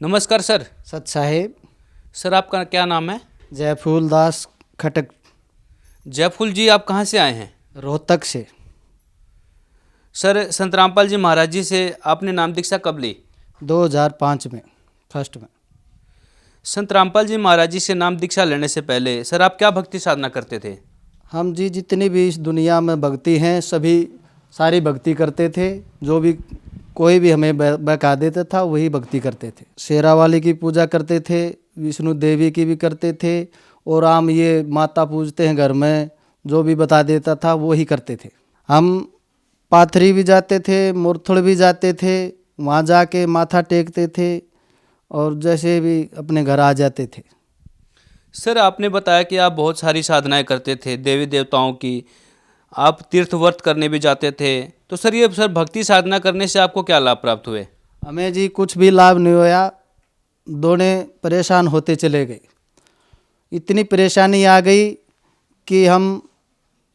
नमस्कार सर। सत साहेब। सर आपका क्या नाम है? जयफूल दास खटक। जयफूल जी, आप कहाँ से आए हैं? रोहतक से। सर, संत रामपाल जी महाराज जी से आपने नाम दीक्षा कब ली? 2005 में, फर्स्ट में। संत रामपाल जी महाराज जी से नाम दीक्षा लेने से पहले सर आप क्या भक्ति साधना करते थे? हम जी जितनी भी इस दुनिया में भक्ति हैं सभी सारी भक्ति करते थे। जो भी कोई भी हमें बहका देता था वही भक्ति करते थे। शेरा वाली की पूजा करते थे, विष्णु देवी की भी करते थे, और आम ये माता पूजते हैं घर में, जो भी बता देता था वही करते थे। हम पाथरी भी जाते थे, मुरथुड़ भी जाते थे, वहाँ जाके माथा टेकते थे और जैसे भी अपने घर आ जाते थे। सर आपने बताया कि आप बहुत सारी साधनाएं करते थे देवी देवताओं की, आप तीर्थ व्रत करने भी जाते थे। तो सर ये सर भक्ति साधना करने से आपको क्या लाभ प्राप्त हुए? हमें जी कुछ भी लाभ नहीं होया, दोनों परेशान होते चले गए। इतनी परेशानी आ गई कि हम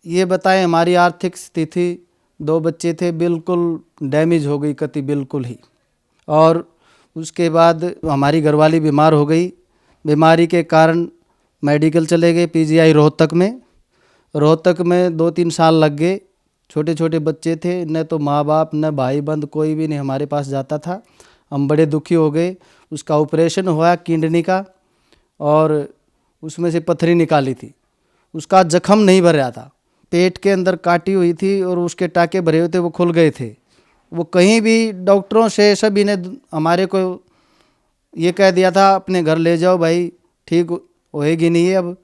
ये बताएं, हमारी आर्थिक स्थिति, 2 बच्चे थे, बिल्कुल डैमेज हो गई कति बिल्कुल ही। और उसके बाद हमारी घरवाली बीमार हो गई। बीमारी के कारण मेडिकल चले गए पीजीआई रोहतक में। रोहतक में 2-3 साल लग गए। छोटे छोटे बच्चे थे, न तो माँ बाप न भाई बंद कोई भी नहीं हमारे पास जाता था। हम बड़े दुखी हो गए। उसका ऑपरेशन हुआ किडनी का, और उसमें से पथरी निकाली थी। उसका जख्म नहीं भर रहा था, पेट के अंदर काटी हुई थी और उसके टाके भरे हुए थे, वो खुल गए थे। वो कहीं भी डॉक्टरों से सभी ने हमारे को ये कह दिया था अपने घर ले जाओ भाई, ठीक होएगी नहीं है, अब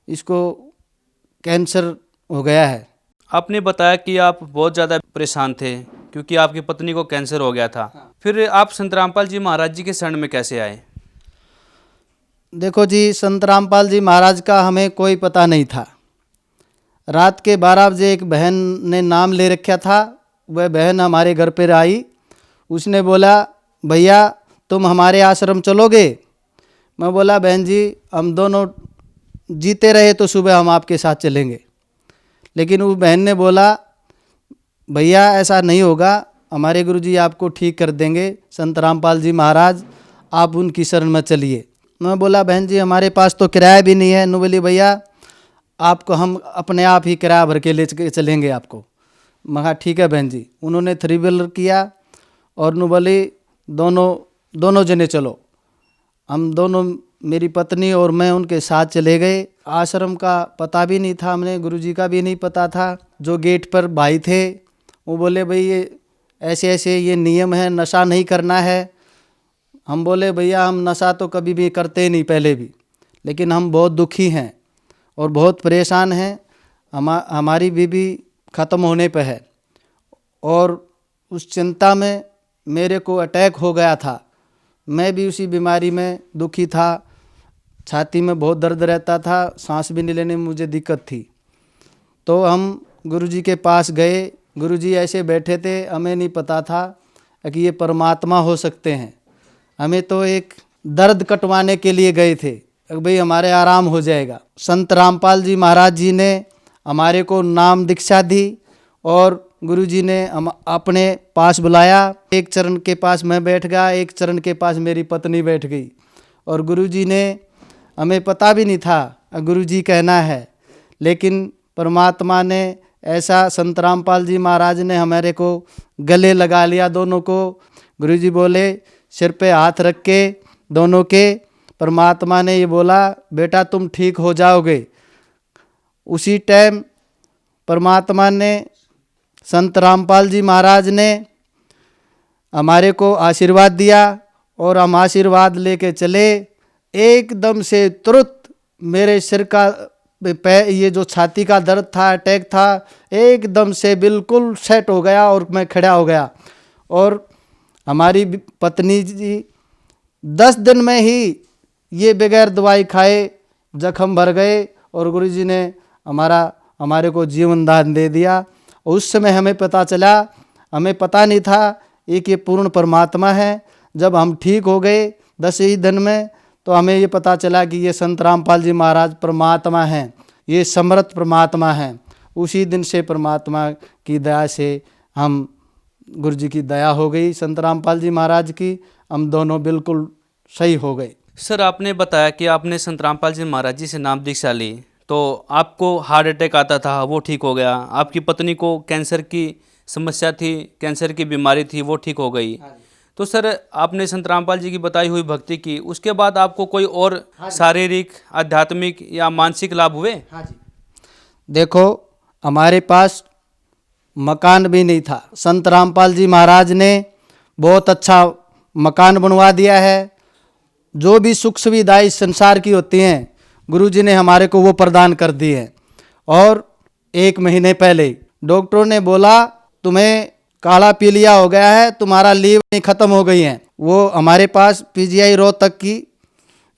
इसको कैंसर हो गया है। आपने बताया कि आप बहुत ज़्यादा परेशान थे क्योंकि आपकी पत्नी को कैंसर हो गया था। फिर आप संत रामपाल जी महाराज जी के शरण में कैसे आए? देखो जी, संत रामपाल जी महाराज का हमें कोई पता नहीं था। रात के 12 बजे एक बहन ने नाम ले रखा था। वह बहन हमारे घर पर आई। उसने बोला, भैया तुम हमारे आश्रम चलोगे? मैं बोला, बहन जी हम दोनों जीते रहे तो सुबह हम आपके साथ चलेंगे। लेकिन उस बहन ने बोला, भैया ऐसा नहीं होगा, हमारे गुरुजी आपको ठीक कर देंगे, संत रामपाल जी महाराज, आप उनकी शरण में चलिए। मैं बोला, बहन जी हमारे पास तो किराया भी नहीं है। नु बोली, भैया आपको हम अपने आप ही किराया भर के ले चलेंगे आपको। मैं कहा ठीक है बहन जी। उन्होंने 3 व्हीलर किया और नु बोली, दोनों जने चलो। हम दोनों, मेरी पत्नी और मैं, उनके साथ चले गए। आश्रम का पता भी नहीं था हमें, गुरुजी का भी नहीं पता था। जो गेट पर भाई थे वो बोले, भाई ये ऐसे ऐसे ये नियम है, नशा नहीं करना है। हम बोले, भैया हम नशा तो कभी भी करते नहीं पहले भी, लेकिन हम बहुत दुखी हैं और बहुत परेशान हैं। हमारी बीवी ख़त्म होने पर है और उस चिंता में मेरे को अटैक हो गया था। मैं भी उसी बीमारी में दुखी था, छाती में बहुत दर्द रहता था, सांस भी नहीं लेने में मुझे दिक्कत थी। तो हम गुरुजी के पास गए। गुरुजी ऐसे बैठे थे, हमें नहीं पता था कि ये परमात्मा हो सकते हैं। हमें तो एक दर्द कटवाने के लिए गए थे, भाई हमारे आराम हो जाएगा। संत रामपाल जी महाराज जी ने हमारे को नाम दीक्षा दी और गुरुजी ने हम अपने पास बुलाया। एक चरण के पास मैं बैठ गया, एक चरण के पास मेरी पत्नी बैठ गई। और गुरुजी ने, हमें पता भी नहीं था गुरुजी कहना है, लेकिन परमात्मा ने ऐसा, संत रामपाल जी महाराज ने हमारे को गले लगा लिया दोनों को। गुरुजी बोले, सिर पे हाथ रख के दोनों के, परमात्मा ने ये बोला, बेटा तुम ठीक हो जाओगे। उसी टाइम परमात्मा ने, संत रामपाल जी महाराज ने हमारे को आशीर्वाद दिया और हम आशीर्वाद लेके चले। एकदम से तुरंत मेरे सिर का ये जो छाती का दर्द था, अटैक था, एकदम से बिल्कुल सेट हो गया और मैं खड़ा हो गया। और हमारी पत्नी जी 10 दिन में ही ये बगैर दवाई खाए जख्म भर गए और गुरुजी ने हमारे को जीवन दान दे दिया। उस समय हमें पता चला, हमें पता नहीं था एक ये पूर्ण परमात्मा है। जब हम ठीक हो गए 10 ही दिन में, तो हमें ये पता चला कि ये संत रामपाल जी महाराज परमात्मा हैं, ये समर्थ परमात्मा हैं। उसी दिन से परमात्मा की दया से हम, गुरु जी की दया हो गई, संत रामपाल जी महाराज की, हम दोनों बिल्कुल सही हो गई। सर आपने बताया कि आपने संत रामपाल जी महाराज जी से नाम दीक्षा ली, तो आपको हार्ट अटैक आता था, वो ठीक हो गया। आपकी पत्नी को कैंसर की समस्या थी, कैंसर की बीमारी थी, वो ठीक हो गई। तो सर आपने संत रामपाल जी की बताई हुई भक्ति की, उसके बाद आपको कोई और शारीरिक, आध्यात्मिक या मानसिक लाभ हुए? हाँ जी। देखो, हमारे पास मकान भी नहीं था, संत रामपाल जी महाराज ने बहुत अच्छा मकान बनवा दिया है। जो भी सुख सुविधाएं इस संसार की होती हैं, गुरु जी ने हमारे को वो प्रदान कर दी है। और 1 महीने पहले डॉक्टरों ने बोला तुम्हें काला पीलिया हो गया है, तुम्हारा लीवर खत्म हो गई है। वो हमारे पास पीजीआई रोहतक की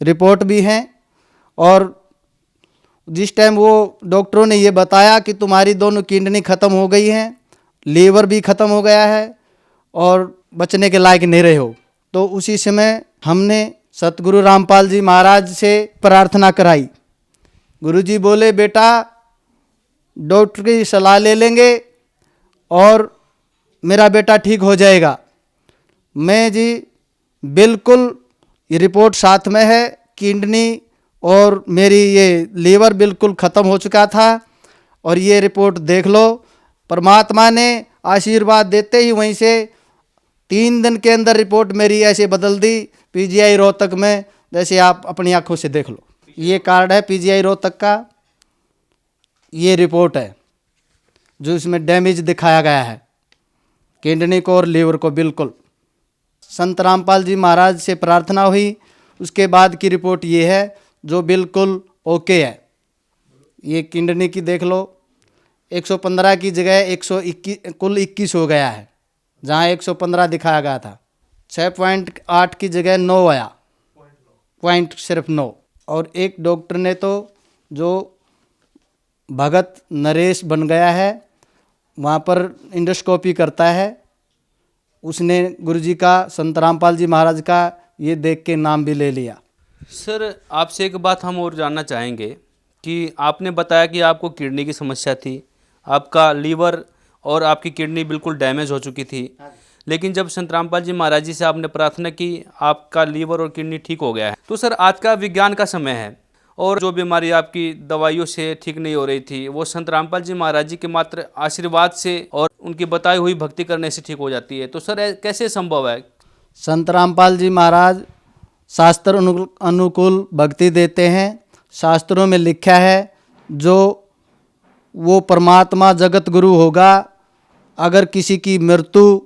रिपोर्ट भी है। और जिस टाइम वो डॉक्टरों ने ये बताया कि तुम्हारी दोनों किडनी खत्म हो गई हैं, लीवर भी खत्म हो गया है और बचने के लायक नहीं रहे हो, तो उसी समय हमने सतगुरु रामपाल जी महाराज से प्रार्थना कराई। गुरुजी बोले बेटा डॉक्टर की सलाह ले लेंगे और मेरा बेटा ठीक हो जाएगा। मैं जी बिल्कुल, ये रिपोर्ट साथ में है, किडनी और मेरी ये लीवर बिल्कुल ख़त्म हो चुका था और ये रिपोर्ट देख लो। परमात्मा ने आशीर्वाद देते ही वहीं से 3 दिन के अंदर रिपोर्ट मेरी ऐसे बदल दी पीजीआई रोहतक में, जैसे आप अपनी आंखों से देख लो। ये कार्ड है पीजीआई रोहतक का, ये रिपोर्ट है जो इसमें डैमेज दिखाया गया है किडनी को और लीवर को। बिल्कुल संत रामपाल जी महाराज से प्रार्थना हुई, उसके बाद की रिपोर्ट ये है जो बिल्कुल ओके है। ये किडनी की देख लो, 115 की जगह 121, कुल 21 हो गया है, जहाँ 115 दिखाया गया था। 6.8 की जगह 9 आया, पॉइंट सिर्फ 9। और एक डॉक्टर ने तो जो भगत नरेश बन गया है, वहाँ पर इंडोस्कोपी करता है, उसने गुरुजी का, संत रामपाल जी महाराज का ये देख के नाम भी ले लिया। सर आपसे एक बात हम और जानना चाहेंगे कि आपने बताया कि आपको किडनी की समस्या थी, आपका लीवर और आपकी किडनी बिल्कुल डैमेज हो चुकी थी, लेकिन जब संत रामपाल जी महाराज जी से आपने प्रार्थना की, आपका लीवर और किडनी ठीक हो गया है। तो सर आज का विज्ञान का समय है और जो बीमारी आपकी दवाइयों से ठीक नहीं हो रही थी, वो संत रामपाल जी महाराज जी के मात्र आशीर्वाद से और उनकी बताई हुई भक्ति करने से ठीक हो जाती है। तो सर कैसे संभव है? संत रामपाल जी महाराज शास्त्र अनुकूल भक्ति देते हैं। शास्त्रों में लिखा है जो वो परमात्मा जगत गुरु होगा, अगर किसी की मृत्यु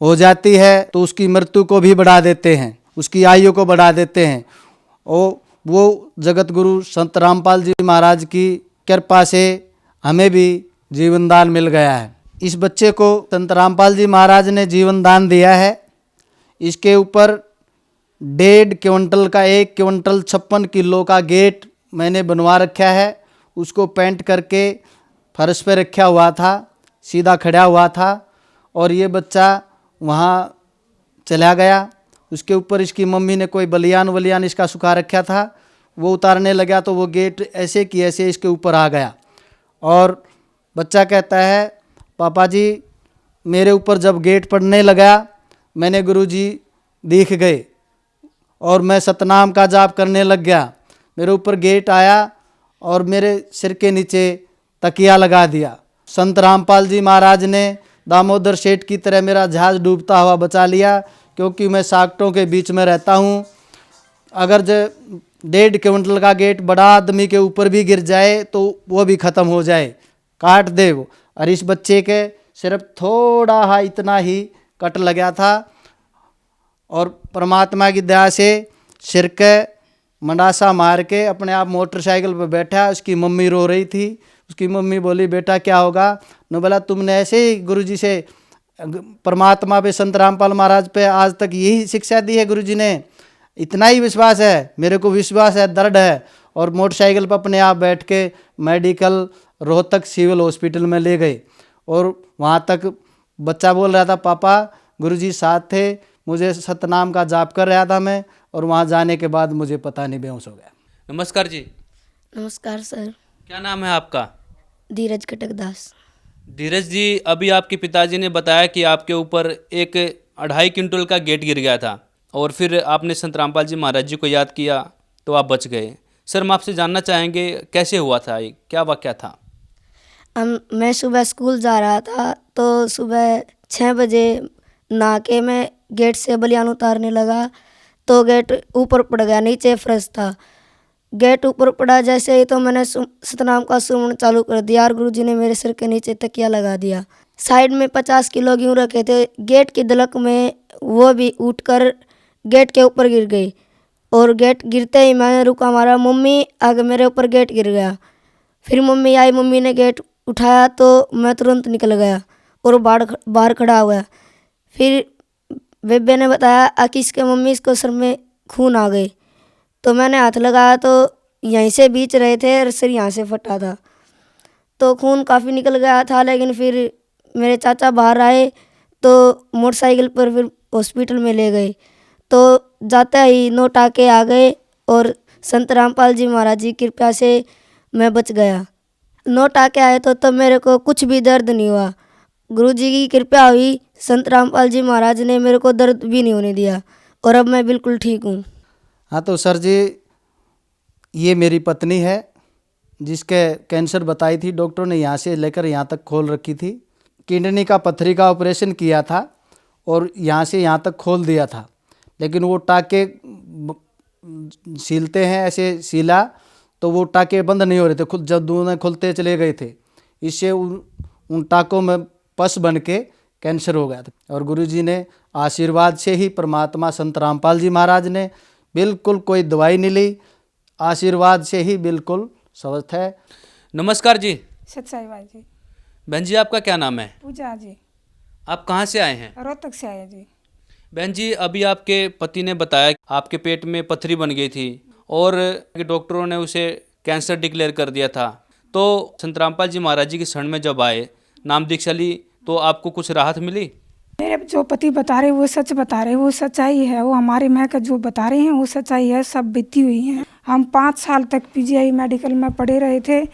हो जाती है तो उसकी मृत्यु को भी बढ़ा देते हैं, उसकी आयु को बढ़ा देते हैं। और वो जगत गुरु संत रामपाल जी महाराज की कृपा से हमें भी जीवन दान मिल गया है। इस बच्चे को संत रामपाल जी महाराज ने जीवन दान दिया है। इसके ऊपर 1.5 क्विंटल का 1 क्विंटल 56 किलो का गेट मैंने बनवा रखा है। उसको पेंट करके फर्श पे रखा हुआ था, सीधा खड़ा हुआ था और ये बच्चा वहाँ चला गया। उसके ऊपर इसकी मम्मी ने कोई बलियान इसका सुखा रखा था, वो उतारने लगा तो वो गेट ऐसे की ऐसे इसके ऊपर आ गया। और बच्चा कहता है पापा जी मेरे ऊपर जब गेट पड़ने लगा मैंने गुरुजी दिख गए और मैं सतनाम का जाप करने लग गया। मेरे ऊपर गेट आया और मेरे सिर के नीचे तकिया लगा दिया। संत रामपाल जी महाराज ने दामोदर सेठ की तरह मेरा जहाज डूबता हुआ बचा लिया, क्योंकि मैं साकटों के बीच में रहता हूँ। अगर 1.5 क्विंटल का गेट बड़ा आदमी के ऊपर भी गिर जाए तो वो भी ख़त्म हो जाए, काट दे वो। और इस बच्चे के सिर्फ थोड़ा हा इतना ही कट लगा था और परमात्मा की दया से सिर के मंडासा मार के अपने आप मोटरसाइकिल पर बैठा। उसकी मम्मी रो रही थी। उसकी मम्मी बोली बेटा क्या होगा? न बोला तुमने ऐसे ही गुरुजी से, परमात्मा पे, संत रामपाल महाराज पे आज तक यही शिक्षा दी है गुरुजी ने, इतना ही विश्वास है, मेरे को विश्वास है, दृढ़ है। और मोटरसाइकिल पर अपने आप बैठ के मेडिकल रोहतक सिविल हॉस्पिटल में ले गए और वहाँ तक बच्चा बोल रहा था पापा गुरुजी साथ थे, मुझे सतनाम का जाप कर रहा था मैं, और वहाँ जाने के बाद मुझे पता नहीं बेहोश हो गया। नमस्कार जी। नमस्कार सर। क्या नाम है आपका? धीरज कटकदास। धीरज जी, अभी आपके पिताजी ने बताया कि आपके ऊपर एक 2.5 क्विंटल का गेट गिर गया था और फिर आपने संत रामपाल जी महाराज जी को याद किया तो आप बच गए। सर, हम आपसे जानना चाहेंगे कैसे हुआ था ये, क्या वाक़या था? मैं सुबह स्कूल जा रहा था, तो सुबह 6 बजे नहा के मैं गेट से बलियान उतारने लगा, तो गेट ऊपर पड़ गया, नीचे फर्श था। गेट ऊपर पड़ा जैसे ही तो मैंने सतनाम का सुमन चालू कर दिया और गुरुजी ने मेरे सिर के नीचे तकिया लगा दिया। साइड में 50 किलो गेहूँ रखे थे, गेट की धलक में वो भी उठकर गेट के ऊपर गिर गई और गेट गिरते ही मैंने रुका मारा, मम्मी आगे मेरे ऊपर गेट गिर गया। फिर मम्मी आई, मम्मी ने गेट उठाया तो मैं तुरंत निकल गया और बाहर खड़ा हुआ। फिर बेबे ने बताया कि इसके मम्मी इसको सर में खून आ गई, तो मैंने हाथ लगाया तो यहीं से बीच रहे थे और सिर यहाँ से फटा था, तो खून काफ़ी निकल गया था। लेकिन फिर मेरे चाचा बाहर आए तो मोटरसाइकिल पर फिर हॉस्पिटल में ले गए, तो जाते ही 9 टाँके आ गए और संत रामपाल जी महाराज जी की कृपा से मैं बच गया। 9 टाँके आए तो तब मेरे को कुछ भी दर्द नहीं हुआ। गुरुजी की कृपा हुई, संत रामपाल जी महाराज ने मेरे को दर्द भी नहीं होने दिया और अब मैं बिल्कुल ठीक हूँ। हाँ, तो सर जी ये मेरी पत्नी है जिसके कैंसर बताई थी डॉक्टर ने, यहाँ से लेकर यहाँ तक खोल रखी थी। किडनी का पत्थरी का ऑपरेशन किया था और यहाँ से यहाँ तक खोल दिया था, लेकिन वो टाँके सीलते हैं ऐसे सीला, तो वो टाँके बंद नहीं हो रहे थे, खुद जब दोनों खुलते चले गए थे, इससे उन टाँकों में पस बन के कैंसर हो गया था। और गुरुजी ने आशीर्वाद से ही, परमात्मा संत रामपाल जी महाराज ने, बिल्कुल कोई दवाई नहीं ली, आशीर्वाद से ही बिल्कुल स्वस्थ है। नमस्कार जी। सच्चाई भाई जी। बहन जी, आपका क्या नाम है? पूजा जी। आप कहाँ से आए हैं? रोहतक से आए जी। बहन जी, अभी आपके पति ने बताया कि आपके पेट में पथरी बन गई थी और डॉक्टरों ने उसे कैंसर डिक्लेयर कर दिया था, तो संत रामपाल जी महाराज जी की शरण में जब आए, नाम दीक्षा ली, तो आपको कुछ राहत मिली? मेरे जो पति बता रहे वो सच बता रहे, वो सच्चाई है, वो हमारे माँ का जो बता रहे हैं वो सच्चाई है, सब बीती हुई हैं। हम 5 साल तक पीजीआई मेडिकल में पड़े रहे थे,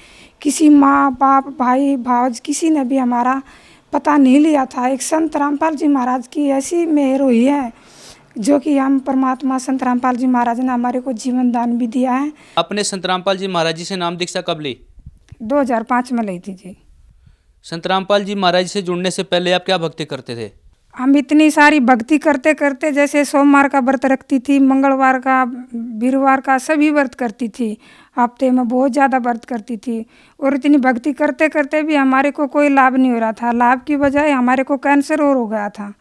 किसी माँ बाप भाई भाज किसी ने भी हमारा पता नहीं लिया था। एक संत रामपाल जी महाराज की ऐसी मेहर हुई है जो कि हम परमात्मा संत रामपाल जी महाराज ने हमारे को जीवन दान भी दिया है। आपने संत रामपाल जी महाराज जी से नाम दीक्षा कब ली? 2005 में ली थी जी। संत रामपाल जी महाराज से जुड़ने से पहले आप क्या भक्ति करते थे? हम इतनी सारी भक्ति करते करते, जैसे सोमवार का व्रत रखती थी, मंगलवार का, वीरवार का, सभी व्रत करती थी, हफ्ते में बहुत ज़्यादा व्रत करती थी। और इतनी भक्ति करते करते भी हमारे को कोई लाभ नहीं हो रहा था, लाभ की बजाय हमारे को कैंसर और हो गया था।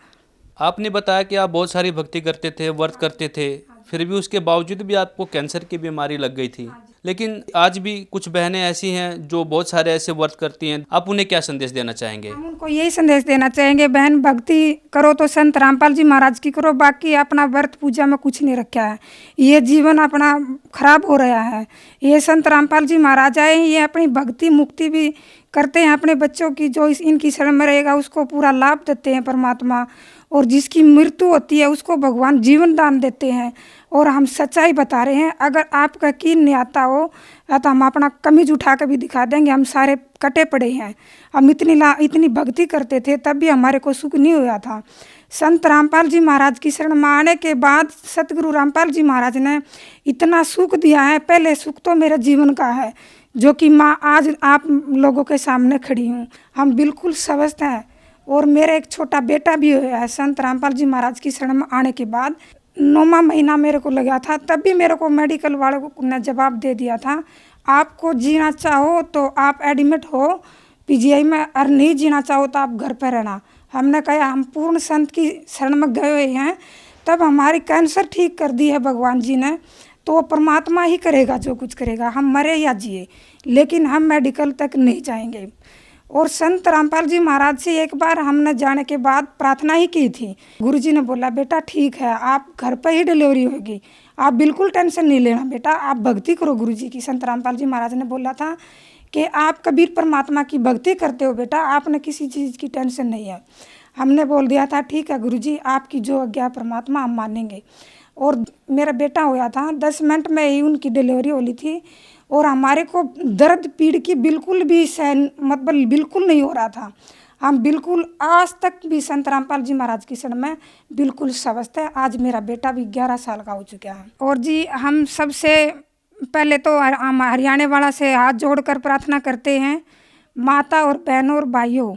आपने बताया कि आप बहुत सारी भक्ति करते थे, व्रत करते थे, फिर भी उसके बावजूद भी आपको कैंसर की बीमारी लग गई थी। लेकिन आज भी कुछ बहनें ऐसी हैं जो बहुत सारे ऐसे व्रत करती हैं, आप उन्हें क्या संदेश देना चाहेंगे? हम उनको यही संदेश देना चाहेंगे, बहन भक्ति करो तो संत रामपाल जी महाराज की करो, बाकी अपना व्रत पूजा में कुछ नहीं रखा है। ये जीवन अपना खराब हो रहा है। ये संत रामपाल जी महाराज आए, ये अपनी भक्ति मुक्ति भी करते हैं अपने बच्चों की, जो इनकी शरण में रहेगा उसको पूरा लाभ देते हैं परमात्मा, और जिसकी मृत्यु होती है उसको भगवान जीवन दान देते हैं। और हम सच्चाई बता रहे हैं, अगर आपका यकीन नहीं आता हो तो हम अपना कमीज उठा कर भी दिखा देंगे, हम सारे कटे पड़े हैं। हम इतनी भक्ति करते थे तब भी हमारे को सुख नहीं हुआ था। संत रामपाल जी महाराज की शरण में आने के बाद सतगुरु रामपाल जी महाराज ने इतना सुख दिया है। पहले सुख तो मेरे जीवन का है, जो कि माँ आज आप लोगों के सामने खड़ी हूँ। हम बिल्कुल स्वस्थ हैं और मेरा एक छोटा बेटा भी हुआ है। संत रामपाल जी महाराज की शरण में आने के बाद 9वां महीना मेरे को लगा था, तब भी मेरे को मेडिकल वालों ने जवाब दे दिया था, आपको जीना चाहो तो आप एडमिट हो पीजीआई में, और नहीं जीना चाहो तो आप घर पर रहना। हमने कहा हम पूर्ण संत की शरण में गए हुए हैं, तब हमारी कैंसर ठीक कर दी है भगवान जी ने, तो वो परमात्मा ही करेगा जो कुछ करेगा, हम मरे या जिए, लेकिन हम मेडिकल तक नहीं जाएंगे। और संत रामपाल जी महाराज से एक बार हमने जाने के बाद प्रार्थना ही की थी। गुरुजी ने बोला बेटा ठीक है, आप घर पर ही डिलीवरी होगी, आप बिल्कुल टेंशन नहीं लेना बेटा, आप भक्ति करो गुरुजी की। संत रामपाल जी महाराज ने बोला था कि आप कबीर परमात्मा की भक्ति करते हो बेटा, आपने किसी चीज़ की टेंशन नहीं है। हमने बोल दिया था ठीक है गुरुजी, आपकी जो आज्ञा परमात्मा हम मानेंगे। और मेरा बेटा हुआ था, 10 मिनट में ही उनकी डिलीवरी होली थी, और हमारे को दर्द पीड़ की बिल्कुल भी सहन मतलब बिल्कुल नहीं हो रहा था। हम बिल्कुल आज तक भी संत रामपाल जी महाराज की शरण में बिल्कुल स्वस्थ है। आज मेरा बेटा भी 11 साल का हो चुका है। और जी हम सबसे पहले तो हम हरियाणा वाला से हाथ जोड़कर प्रार्थना करते हैं, माता और बहनों और भाइयों,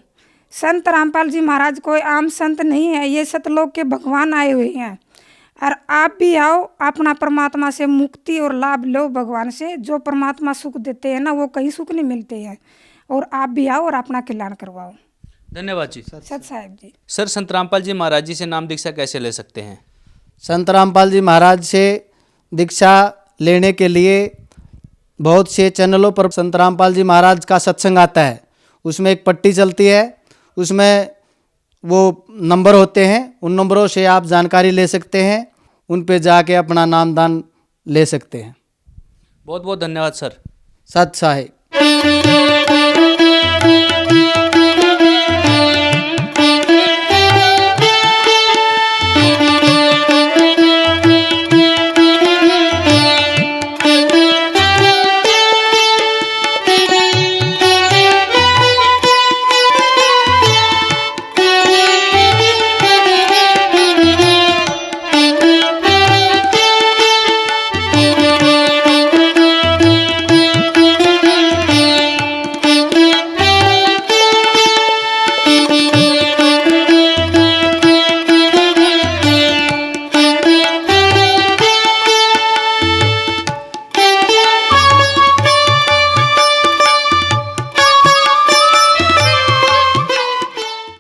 संत रामपाल जी महाराज कोई आम संत नहीं है, ये सतलोक के भगवान आए हुए हैं। और आप भी आओ, अपना परमात्मा से मुक्ति और लाभ लो भगवान से। जो परमात्मा सुख देते हैं ना, वो कहीं सुख नहीं मिलते हैं। और आप भी आओ और अपना कल्याण करवाओ। धन्यवाद जी। सत साहेब जी। सर, संत रामपाल जी महाराज जी से नाम दीक्षा कैसे ले सकते हैं? संत रामपाल जी महाराज से दीक्षा लेने के लिए बहुत से चैनलों पर संत रामपाल जी महाराज का सत्संग आता है, उसमें एक पट्टी चलती है, उसमें वो नंबर होते हैं, उन नंबरों से आप जानकारी ले सकते हैं, उन पे जाके अपना नामदान ले सकते हैं। बहुत बहुत धन्यवाद सर। सत साहिब।